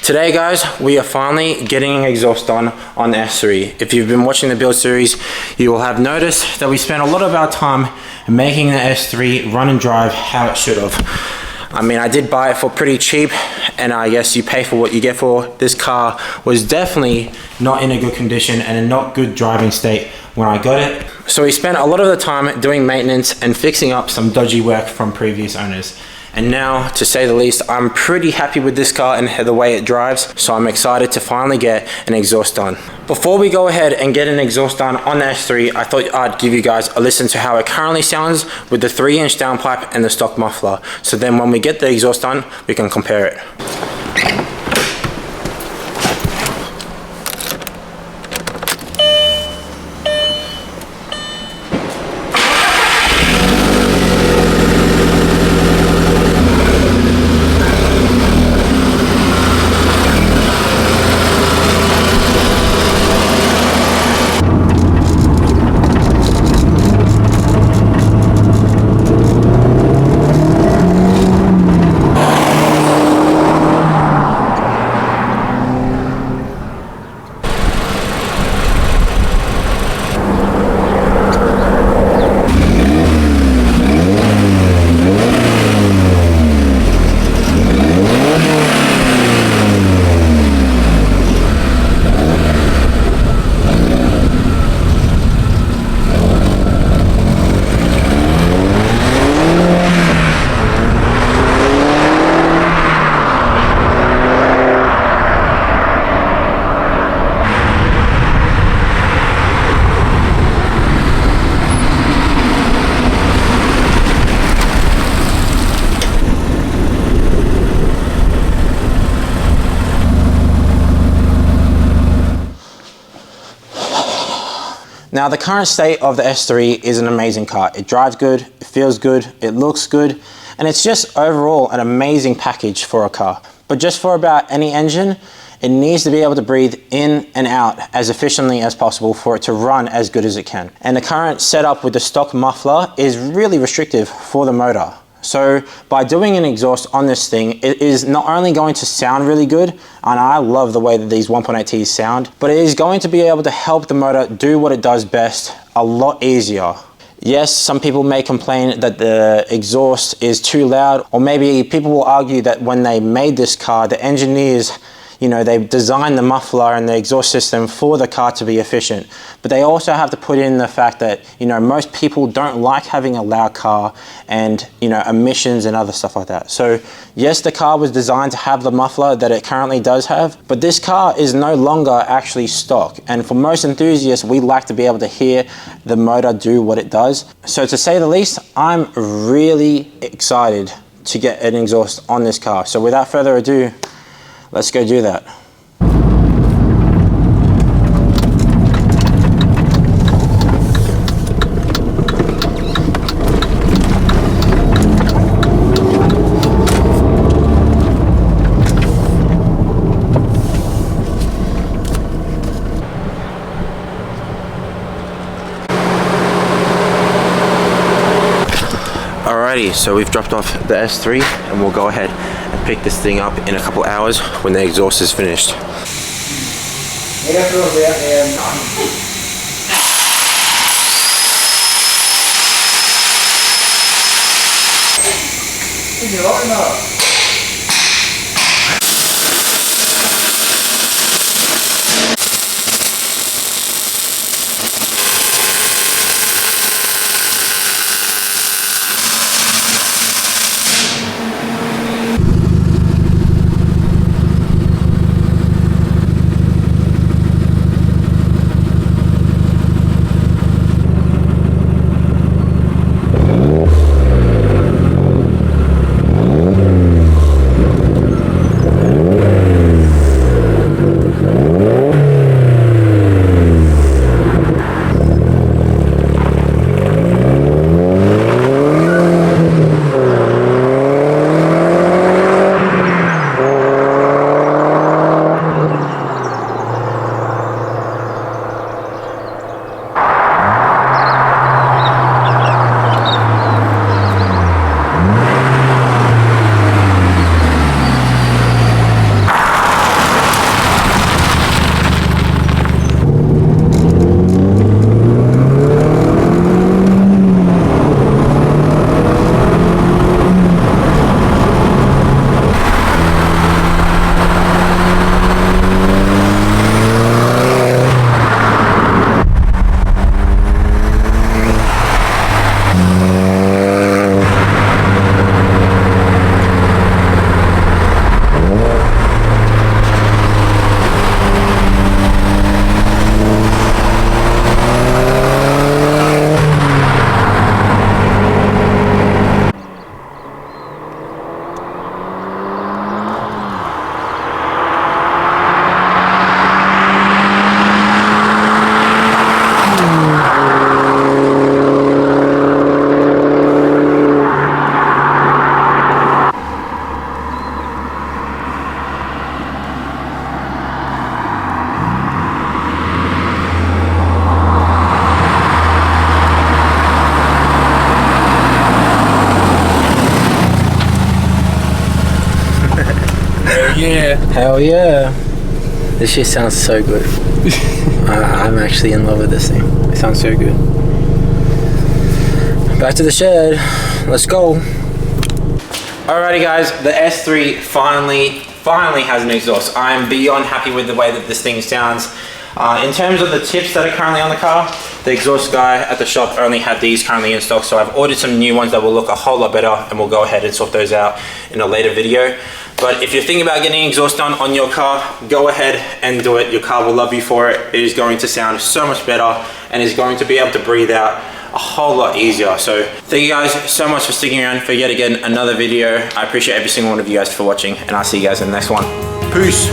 Today guys, we are finally getting an exhaust on the S3. If you've been watching the build series, you will have noticed that we spent a lot of our time making the S3 run and drive how it should have. I mean, I did buy it for pretty cheap, and I guess you pay for what you get for. This car was definitely not in a good condition and in not good driving state when I got it. So we spent a lot of the time doing maintenance and fixing up some dodgy work from previous owners. And now, to say the least, I'm pretty happy with this car and the way it drives, so I'm excited to finally get an exhaust done. Before we go ahead and get an exhaust done on the S3, I thought I'd give you guys a listen to how it currently sounds with the 3-inch downpipe and the stock muffler. So then when we get the exhaust done, we can compare it. Now, the current state of the S3 is an amazing car. It drives good, it feels good, it looks good, and it's just overall an amazing package for a car. But just for about any engine, it needs to be able to breathe in and out as efficiently as possible for it to run as good as it can. And the current setup with the stock muffler is really restrictive for the motor. So by doing an exhaust on this thing, it is not only going to sound really good, and I love the way that these 1.8Ts sound, but it is going to be able to help the motor do what it does best a lot easier. Yes, some people may complain that the exhaust is too loud, or maybe people will argue that when they made this car, the engineers, you know, they designed the muffler and the exhaust system for the car to be efficient. But they also have to put in the fact that, you know, most people don't like having a loud car and, you know, emissions and other stuff like that. So yes, the car was designed to have the muffler that it currently does have, but this car is no longer actually stock. And for most enthusiasts, we like to be able to hear the motor do what it does. So to say the least, I'm really excited to get an exhaust on this car. So without further ado, let's go do that. Alrighty, so we've dropped off the S3 and we'll go ahead and pick this thing up in a couple hours when the exhaust is finished. Hell yeah. This shit sounds so good. I'm actually in love with this thing. It sounds so good. Back to the shed. Let's go. Alrighty guys, the S3 finally has an exhaust. I'm beyond happy with the way that this thing sounds. In terms of the tips that are currently on the car, the exhaust guy at the shop only had these currently in stock, so I've ordered some new ones that will look a whole lot better, and we'll go ahead and sort those out in a later video. But if you're thinking about getting exhaust done on your car, go ahead and do it. Your car will love you for it. It is going to sound so much better and is going to be able to breathe out a whole lot easier. So thank you guys so much for sticking around for yet again another video. I appreciate every single one of you guys for watching, and I'll see you guys in the next one. Peace.